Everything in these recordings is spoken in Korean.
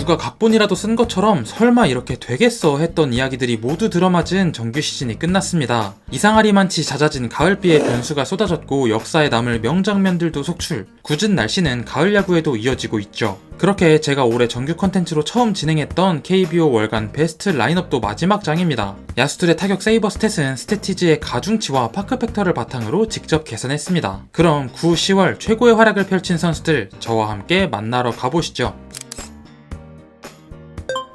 누가 각본이라도 쓴 것처럼 설마 이렇게 되겠어 했던 이야기들이 모두 들어맞은 정규 시즌이 끝났습니다. 이상하리만치 잦아진 가을비의 변수가 쏟아졌고 역사에 남을 명장면들도 속출, 굳은 날씨는 가을 야구에도 이어지고 있죠. 그렇게 제가 올해 정규 컨텐츠로 처음 진행했던 KBO 월간 베스트 라인업도 마지막 장입니다. 야수들의 타격 세이버 스탯은 스태티지의 가중치와 파크 팩터를 바탕으로 직접 계산했습니다. 그럼 9, 10월 최고의 활약을 펼친 선수들 저와 함께 만나러 가보시죠.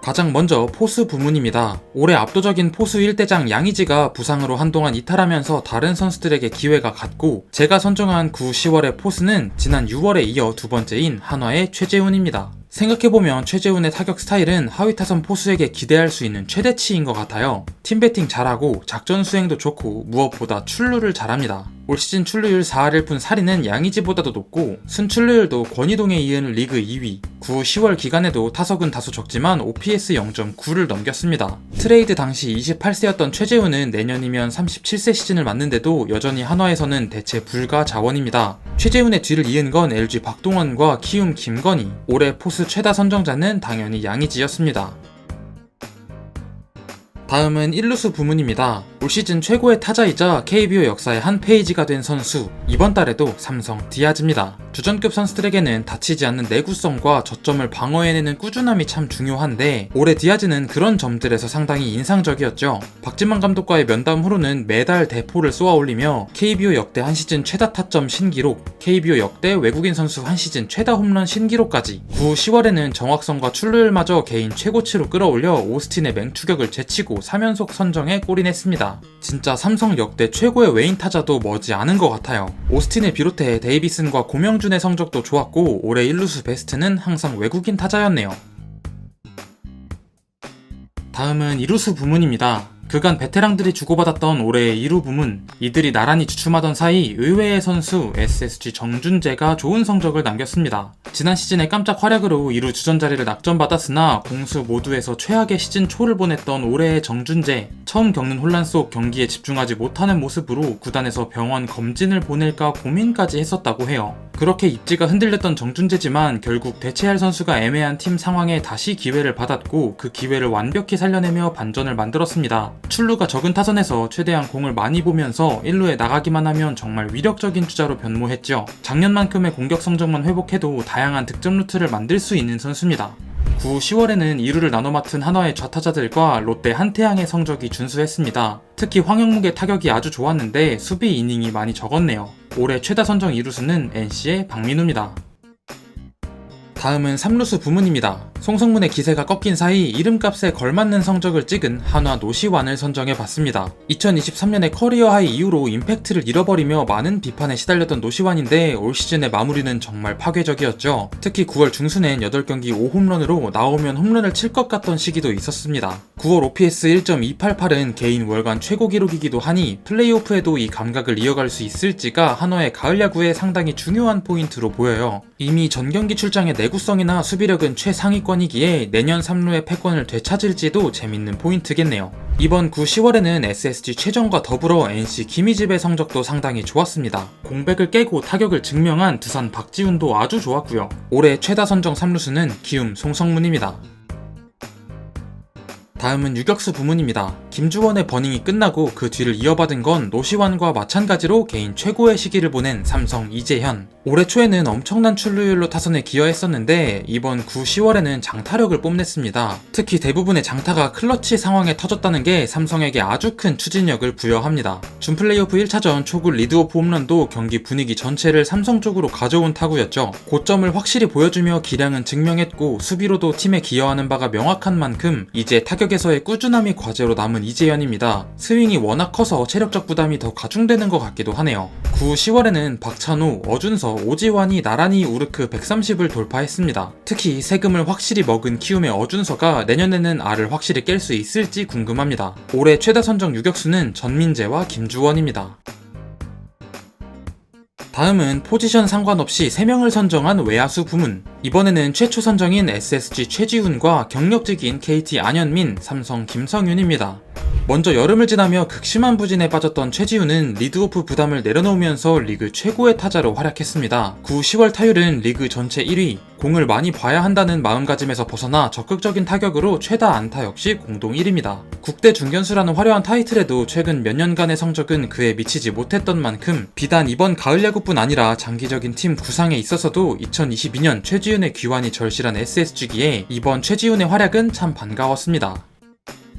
가장 먼저 포수 부문입니다. 올해 압도적인 포수 1대장 양의지가 부상으로 한동안 이탈하면서 다른 선수들에게 기회가 갔고, 제가 선정한 9, 10월의 포수는 지난 6월에 이어 두 번째인 한화의 최재훈입니다. 생각해보면 최재훈의 타격 스타일은 하위 타선 포수에게 기대할 수 있는 최대치인 것 같아요. 팀 배팅 잘하고 작전 수행도 좋고 무엇보다 출루를 잘합니다. 올 시즌 출루율 4할 1푼 4리는 양의지보다도 높고 순출루율도 권희동에 이은 리그 2위, 9, 10월 기간에도 타석은 다소 적지만 OPS 0.9를 넘겼습니다. 트레이드 당시 28세였던 최재훈은 내년이면 37세 시즌을 맞는데도 여전히 한화에서는 대체 불가 자원입니다. 최재훈의 뒤를 이은 건 LG 박동원과 키움 김건희, 올해 포수 최다 선정자는 당연히 양의지였습니다. 다음은 1루수 부문입니다. 올 시즌 최고의 타자이자 KBO 역사의 한 페이지가 된 선수, 이번 달에도 삼성 디아즈입니다. 주전급 선수들에게는 다치지 않는 내구성과 저점을 방어해내는 꾸준함이 참 중요한데, 올해 디아즈는 그런 점들에서 상당히 인상적이었죠. 박진만 감독과의 면담 후로는 매달 대포를 쏘아올리며 KBO 역대 한 시즌 최다 타점 신기록, KBO 역대 외국인 선수 한 시즌 최다 홈런 신기록까지, 9, 10월에는 정확성과 출루율마저 개인 최고치로 끌어올려 오스틴의 맹추격을 제치고 3연속 선정에 골인했습니다. 진짜 삼성 역대 최고의 외인 타자도 머지 않은 것 같아요. 오스틴을 비롯해 데이비슨과 고명준의 성적도 좋았고, 올해 1루수 베스트는 항상 외국인 타자였네요. 다음은 2루수 부문입니다. 그간 베테랑들이 주고받았던 올해의 2루 부문, 이들이 나란히 주춤하던 사이 의외의 선수 SSG 정준재가 좋은 성적을 남겼습니다. 지난 시즌의 깜짝 활약으로 2루 주전 자리를 낙점받았으나 공수 모두에서 최악의 시즌 초를 보냈던 올해의 정준재, 처음 겪는 혼란 속 경기에 집중하지 못하는 모습으로 구단에서 병원 검진을 보낼까 고민까지 했었다고 해요. 그렇게 입지가 흔들렸던 정준재지만 결국 대체할 선수가 애매한 팀 상황에 다시 기회를 받았고, 그 기회를 완벽히 살려내며 반전을 만들었습니다. 출루가 적은 타선에서 최대한 공을 많이 보면서 1루에 나가기만 하면 정말 위력적인 주자로 변모했죠. 작년만큼의 공격 성적만 회복해도 다양한 득점 루트를 만들 수 있는 선수입니다. 9, 10월에는 2루를 나눠 맡은 한화의 좌타자들과 롯데 한태양의 성적이 준수했습니다. 특히 황영묵의 타격이 아주 좋았는데 수비 이닝이 많이 적었네요. 올해 최다 선정 2루수는 NC의 박민우입니다. 다음은 3루수 부문입니다. 송성문의 기세가 꺾인 사이 이름값에 걸맞는 성적을 찍은 한화 노시환을 선정해봤습니다. 2023년의 커리어 하이 이후로 임팩트를 잃어버리며 많은 비판에 시달렸던 노시환인데 올 시즌의 마무리는 정말 파괴적이었죠. 특히 9월 중순엔 8경기 5홈런으로 나오면 홈런을 칠 것 같던 시기도 있었습니다. 9월 OPS 1.288은 개인 월간 최고 기록이기도 하니 플레이오프에도 이 감각을 이어갈 수 있을지가 한화의 가을 야구에 상당히 중요한 포인트로 보여요. 이미 전경기 출장의 내구성이나 수비력은 최상위권이기에 내년 3루의 패권을 되찾을지도 재밌는 포인트겠네요. 이번 9, 10월에는 SSG 최정과 더불어 NC 김희집의 성적도 상당히 좋았습니다. 공백을 깨고 타격을 증명한 두산 박지훈도 아주 좋았고요. 올해 최다 선정 3루수는 키움 송성문입니다. 다음은 유격수 부문입니다. 김주원의 버닝이 끝나고 그 뒤를 이어받은 건 노시환과 마찬가지로 개인 최고의 시기를 보낸 삼성 이재현. 올해 초에는 엄청난 출루율로 타선에 기여했었는데 이번 9, 10월에는 장타력을 뽐냈습니다. 특히 대부분의 장타가 클러치 상황에 터졌다는 게 삼성에게 아주 큰 추진력을 부여합니다. 준 플레이오프 1차전 초구 리드오프 홈런도 경기 분위기 전체를 삼성 쪽으로 가져온 타구였죠. 고점을 확실히 보여주며 기량은 증명했고 수비로도 팀에 기여하는 바가 명확한 만큼 이제 타격에서의 꾸준함이 과제로 남은 이재현입니다. 스윙이 워낙 커서 체력적 부담이 더 가중되는 것 같기도 하네요. 9, 10월에는 박찬호, 어준서, 오지환이 나란히 우르크 130을 돌파했습니다. 특히 세금을 확실히 먹은 키움의 어준서가 내년에는 알을 확실히 깰 수 있을지 궁금합니다. 올해 최다 선정 유격수는 전민재와 김주원입니다. 다음은 포지션 상관없이 3명을 선정한 외야수 부문. 이번에는 최초 선정인 SSG 최지훈과 경력직인 KT 안현민, 삼성 김성윤입니다. 먼저 여름을 지나며 극심한 부진에 빠졌던 최지훈은 리드오프 부담을 내려놓으면서 리그 최고의 타자로 활약했습니다. 9, 10월 타율은 리그 전체 1위, 공을 많이 봐야 한다는 마음가짐에서 벗어나 적극적인 타격으로 최다 안타 역시 공동 1위입니다. 국대 중견수라는 화려한 타이틀에도 최근 몇 년간의 성적은 그에 미치지 못했던 만큼 비단 이번 가을 야구뿐 아니라 장기적인 팀 구상에 있어서도 2022년 최지훈의 귀환이 절실한 SSG기에 이번 최지훈의 활약은 참 반가웠습니다.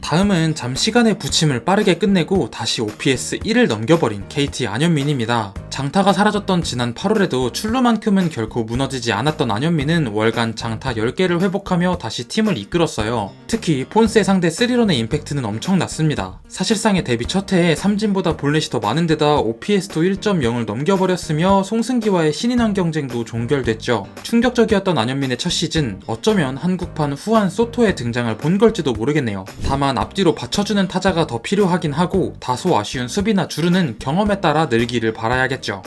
다음은 잠시간의 부침을 빠르게 끝내고 다시 OPS 1을 넘겨버린 KT 안현민입니다. 장타가 사라졌던 지난 8월에도 출루만큼은 결코 무너지지 않았던 안현민은 월간 장타 10개를 회복하며 다시 팀을 이끌었어요. 특히 폰세 상대 3런의 임팩트는 엄청났습니다. 사실상의 데뷔 첫 해에 삼진보다 볼넷이 더 많은 데다 OPS도 1.0을 넘겨버렸으며 송승기와의 신인왕 경쟁도 종결됐죠. 충격적이었던 안현민의 첫 시즌, 어쩌면 한국판 후안 소토의 등장을 본 걸지도 모르겠네요. 다만 앞뒤로 받쳐주는 타자가 더 필요하긴 하고 다소 아쉬운 수비나 주루는 경험에 따라 늘기를 바라야겠죠.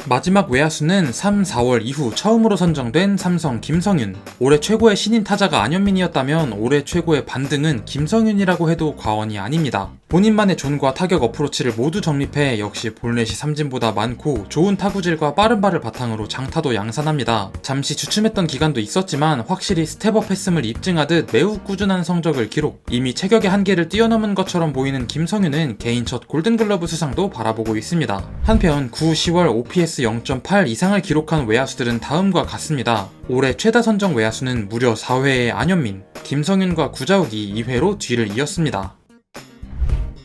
마지막 외야수는 3, 4월 이후 처음으로 선정된 삼성 김성윤. 올해 최고의 신인 타자가 안현민이었다면 올해 최고의 반등은 김성윤이라고 해도 과언이 아닙니다. 본인만의 존과 타격 어프로치를 모두 정립해 역시 볼넷이 삼진보다 많고 좋은 타구질과 빠른 발을 바탕으로 장타도 양산합니다. 잠시 주춤했던 기간도 있었지만 확실히 스텝업했음을 입증하듯 매우 꾸준한 성적을 기록. 이미 체격의 한계를 뛰어넘은 것처럼 보이는 김성윤은 개인 첫 골든글러브 수상도 바라보고 있습니다. 한편 9, 10월 OPS 0.8 이상을 기록한 외야수들은 다음과 같습니다. 올해 최다 선정 외야수는 무려 4회의 안현민, 김성윤과 구자욱이 2회로 뒤를 이었습니다.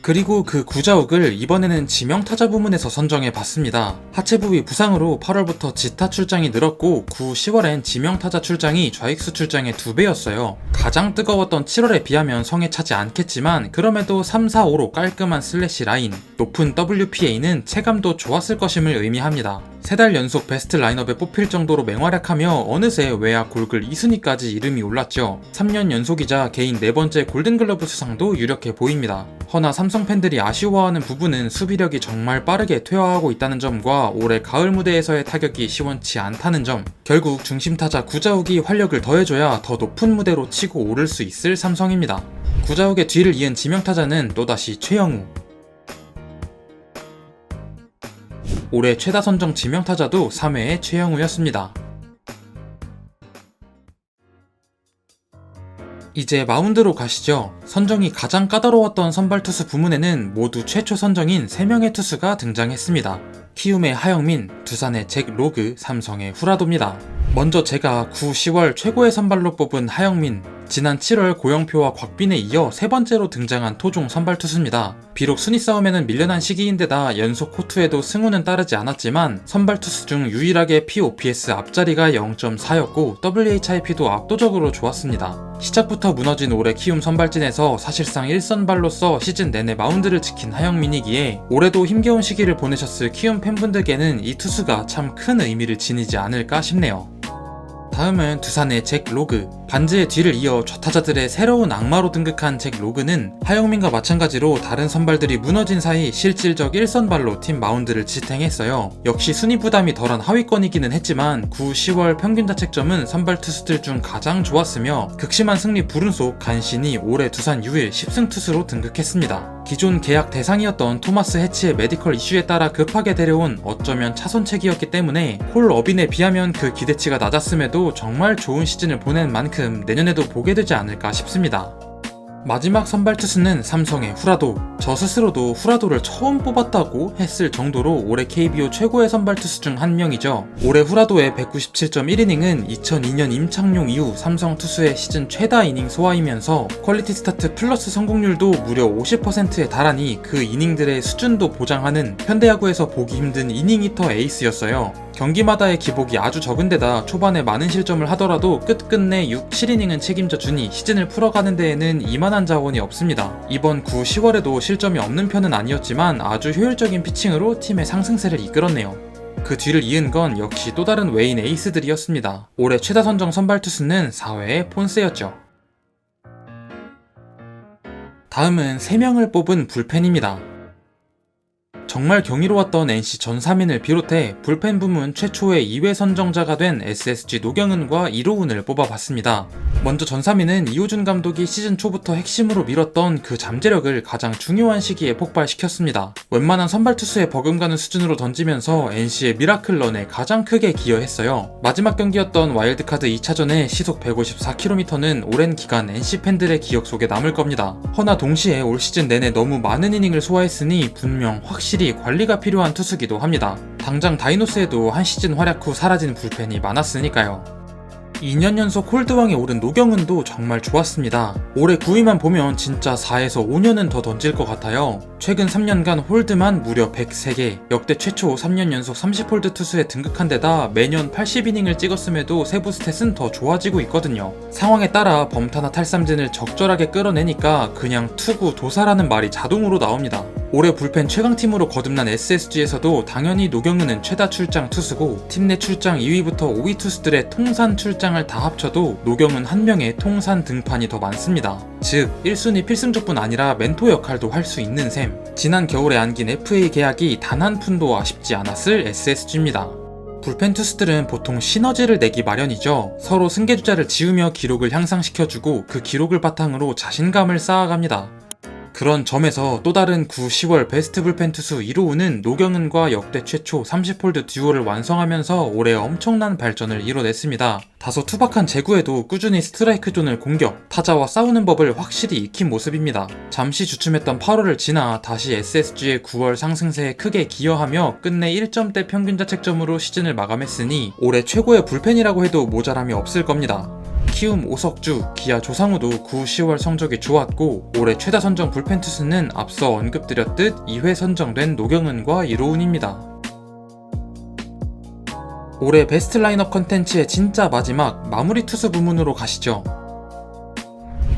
그리고 그 구자욱을 이번에는 지명타자 부문에서 선정해봤습니다. 하체 부위 부상으로 8월부터 지타 출장이 늘었고 9, 10월엔 지명타자 출장이 좌익수 출장의 2배였어요. 가장 뜨거웠던 7월에 비하면 성에 차지 않겠지만 그럼에도 3, 4, 5로 깔끔한 슬래시 라인, 높은 WPA는 체감도 좋았을 것임을 의미합니다. 3달 연속 베스트 라인업에 뽑힐 정도로 맹활약하며 어느새 외야 골글 2순위까지 이름이 올랐죠. 3년 연속이자 개인 4번째 골든글러브 수상도 유력해 보입니다. 허나 삼성 팬들이 아쉬워하는 부분은 수비력이 정말 빠르게 퇴화하고 있다는 점과 올해 가을 무대에서의 타격이 시원치 않다는 점. 결국 중심타자 구자욱이 활력을 더해줘야 더 높은 무대로 치고 오를 수 있을 삼성입니다. 구자욱의 뒤를 이은 지명타자는 또다시 최영우. 올해 최다 선정 지명타자도 3회의 최영우였습니다. 이제 마운드로 가시죠. 선정이 가장 까다로웠던 선발투수 부문에는 모두 최초 선정인 3명의 투수가 등장했습니다. 키움의 하영민, 두산의 잭 로그, 삼성의 후라도입니다. 먼저 제가 9, 10월 최고의 선발로 뽑은 하영민. 지난 7월 고영표와 곽빈에 이어 3번째로 등장한 토종 선발투수입니다. 비록 순위 싸움에는 밀려난 시기인데다 연속 호투에도 승우는 따르지 않았지만 선발투수 중 유일하게 POPS 앞자리가 0.4였고 WHIP도 압도적으로 좋았습니다. 시작부터 무너진 올해 키움 선발진에서 사실상 1선발로서 시즌 내내 마운드를 지킨 하영민이기에 올해도 힘겨운 시기를 보내셨을 키움 팬분들께는 이 투수가 참 큰 의미를 지니지 않을까 싶네요. 다음은 두산의 잭 로그. 반지의 뒤를 이어 좌타자들의 새로운 악마로 등극한 잭 로그는 하영민과 마찬가지로 다른 선발들이 무너진 사이 실질적 1선발로 팀 마운드를 지탱했어요. 역시 순위 부담이 덜한 하위권이기는 했지만 9, 10월 평균 자책점은 선발 투수들 중 가장 좋았으며 극심한 승리 불운 속 간신히 올해 두산 유일 10승 투수로 등극했습니다. 기존 계약 대상이었던 토마스 해치의 메디컬 이슈에 따라 급하게 데려온 어쩌면 차선책이었기 때문에 폴 어빈에 비하면 그 기대치가 낮았음에도 정말 좋은 시즌을 보낸 만큼 내년에도 보게 되지 않을까 싶습니다. 마지막 선발 투수는 삼성의 후라도. 저 스스로도 후라도를 처음 뽑았다고 했을 정도로 올해 KBO 최고의 선발 투수 중 한 명이죠. 올해 후라도의 197.1이닝은 2002년 임창용 이후 삼성 투수의 시즌 최다 이닝 소화이면서 퀄리티 스타트 플러스 성공률도 무려 50%에 달하니 그 이닝들의 수준도 보장하는 현대야구에서 보기 힘든 이닝 히터 에이스였어요. 경기마다의 기복이 아주 적은데다 초반에 많은 실점을 하더라도 끝끝내 6, 7이닝은 책임져 주니 시즌을 풀어가는 데에는 이만한 자원이 없습니다. 이번 9, 10월에도 실점이 없는 편은 아니었지만 아주 효율적인 피칭으로 팀의 상승세를 이끌었네요. 그 뒤를 이은 건 역시 또 다른 외인 에이스들이었습니다. 올해 최다 선정 선발 투수는 4회의 폰세였죠. 다음은 3명을 뽑은 불펜입니다. 정말 경이로웠던 NC 전 3인을 비롯해 불펜 부문 최초의 2회 선정자가 된 SSG 노경은과 이로운을 뽑아봤습니다. 먼저 전 3인은 이호준 감독이 시즌 초부터 핵심으로 밀었던 그 잠재력을 가장 중요한 시기에 폭발시켰습니다. 웬만한 선발 투수에 버금가는 수준으로 던지면서 NC의 미라클런에 가장 크게 기여했어요. 마지막 경기였던 와일드카드 2차전의 시속 154km는 오랜 기간 NC 팬들의 기억 속에 남을 겁니다. 허나 동시에 올 시즌 내내 너무 많은 이닝을 소화했으니 분명 확실히 관리가 필요한 투수기도 합니다. 당장 다이노스에도 한 시즌 활약 후 사라진 불펜이 많았으니까요. 2년 연속 홀드왕에 오른 노경은도 정말 좋았습니다. 올해 9위만 보면 진짜 4에서 5년은 더 던질 것 같아요. 최근 3년간 홀드만 무려 103개, 역대 최초 3년 연속 30홀드 투수에 등극한 데다 매년 80이닝을 찍었음에도 세부 스탯은 더 좋아지고 있거든요. 상황에 따라 범타나 탈삼진을 적절하게 끌어내니까 그냥 투구 도사라는 말이 자동으로 나옵니다. 올해 불펜 최강팀으로 거듭난 SSG에서도 당연히 노경은은 최다 출장 투수고 팀 내 출장 2위부터 5위 투수들의 통산 출장을 다 합쳐도 노경은 한 명의 통산 등판이 더 많습니다. 즉 1순위 필승조뿐 아니라 멘토 역할도 할 수 있는 셈. 지난 겨울에 안긴 FA 계약이 단 한 푼도 아쉽지 않았을 SSG입니다. 불펜 투수들은 보통 시너지를 내기 마련이죠. 서로 승계주자를 지으며 기록을 향상시켜주고 그 기록을 바탕으로 자신감을 쌓아갑니다. 그런 점에서 또 다른 9, 10월 베스트 불펜 투수 이로운은 노경은과 역대 최초 30홀드 듀오를 완성하면서 올해 엄청난 발전을 이뤄냈습니다. 다소 투박한 제구에도 꾸준히 스트라이크 존을 공격, 타자와 싸우는 법을 확실히 익힌 모습입니다. 잠시 주춤했던 8월을 지나 다시 SSG의 9월 상승세에 크게 기여하며 끝내 1점대 평균 자책점으로 시즌을 마감했으니 올해 최고의 불펜이라고 해도 모자람이 없을 겁니다. 키움 오석주, 기아 조상우도 9, 10월 성적이 좋았고 올해 최다 선정 불펜 투수는 앞서 언급드렸듯 2회 선정된 노경은과 이로운입니다. 올해 베스트 라인업 컨텐츠의 진짜 마지막 마무리 투수 부문으로 가시죠.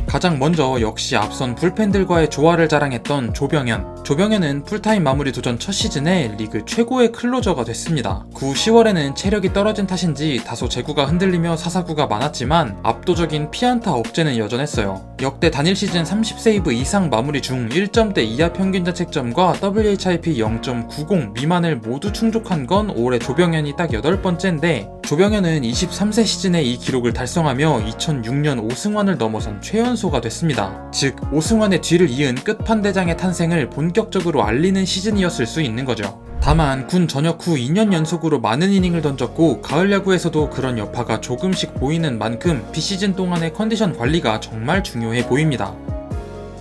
가장 먼저 역시 앞선 불펜들과의 조화를 자랑했던 조병현. 조병현은 풀타임 마무리 도전 첫 시즌에 리그 최고의 클로저가 됐습니다. 9, 10월에는 체력이 떨어진 탓인지 다소 제구가 흔들리며 사사구가 많았지만 압도적인 피안타 억제는 여전했어요. 역대 단일 시즌 30세이브 이상 마무리 중 1점대 이하 평균 자책점과 WHIP 0.90 미만을 모두 충족한 건 올해 조병현이 딱 8번째인데 조병현은 23세 시즌에 이 기록을 달성하며 2006년 오승환을 넘어선 최연소가 됐습니다. 즉 오승환의 뒤를 이은 끝판대장의 탄생을 본격적으로 알리는 시즌이었을 수 있는 거죠. 다만 군 전역 후 2년 연속으로 많은 이닝을 던졌고 가을 야구에서도 그런 여파가 조금씩 보이는 만큼 비시즌 동안의 컨디션 관리가 정말 중요해 보입니다.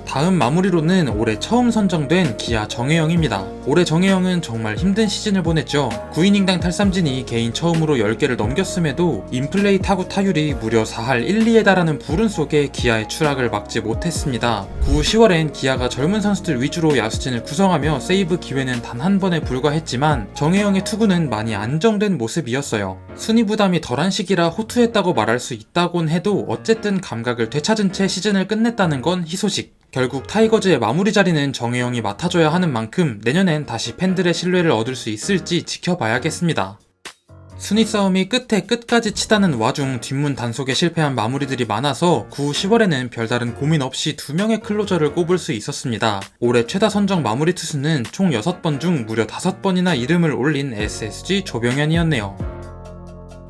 다음 마무리로는 올해 처음 선정된 기아 정혜영입니다. 올해 정혜영은 정말 힘든 시즌을 보냈죠. 9이닝당 탈삼진이 개인 처음으로 10개를 넘겼음에도 인플레이 타구 타율이 무려 4할 1, 2에 달하는 불운 속에 기아의 추락을 막지 못했습니다. 9, 10월엔 기아가 젊은 선수들 위주로 야수진을 구성하며 세이브 기회는 단 한 번에 불과했지만 정혜영의 투구는 많이 안정된 모습이었어요. 순위 부담이 덜한 시기라 호투했다고 말할 수 있다곤 해도 어쨌든 감각을 되찾은 채 시즌을 끝냈다는 건 희소식. 결국 타이거즈의 마무리 자리는 정혜영이 맡아줘야 하는 만큼 내년엔 다시 팬들의 신뢰를 얻을 수 있을지 지켜봐야겠습니다. 순위 싸움이 끝에 끝까지 치다는 와중 뒷문 단속에 실패한 마무리들이 많아서 9, 10월에는 별다른 고민 없이 2명의 클로저를 꼽을 수 있었습니다. 올해 최다 선정 마무리 투수는 총 6번 중 무려 5번이나 이름을 올린 SSG 조병현이었네요.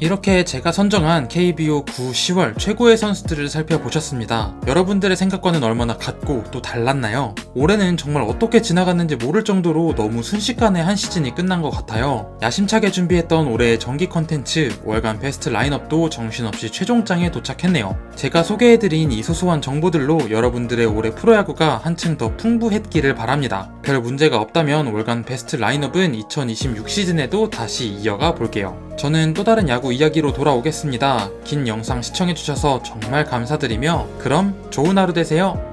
이렇게 제가 선정한 KBO 9, 10월 최고의 선수들을 살펴보셨습니다. 여러분들의 생각과는 얼마나 같고 또 달랐나요? 올해는 정말 어떻게 지나갔는지 모를 정도로 너무 순식간에 한 시즌이 끝난 것 같아요. 야심차게 준비했던 올해의 정기 컨텐츠 월간 베스트 라인업도 정신없이 최종장에 도착했네요. 제가 소개해드린 이 소소한 정보들로 여러분들의 올해 프로야구가 한층 더 풍부했기를 바랍니다. 별 문제가 없다면 월간 베스트 라인업은 2026 시즌에도 다시 이어가 볼게요. 저는 또 다른 야구 이야기로 돌아오겠습니다. 긴 영상 시청해주셔서 정말 감사드리며 그럼 좋은 하루 되세요.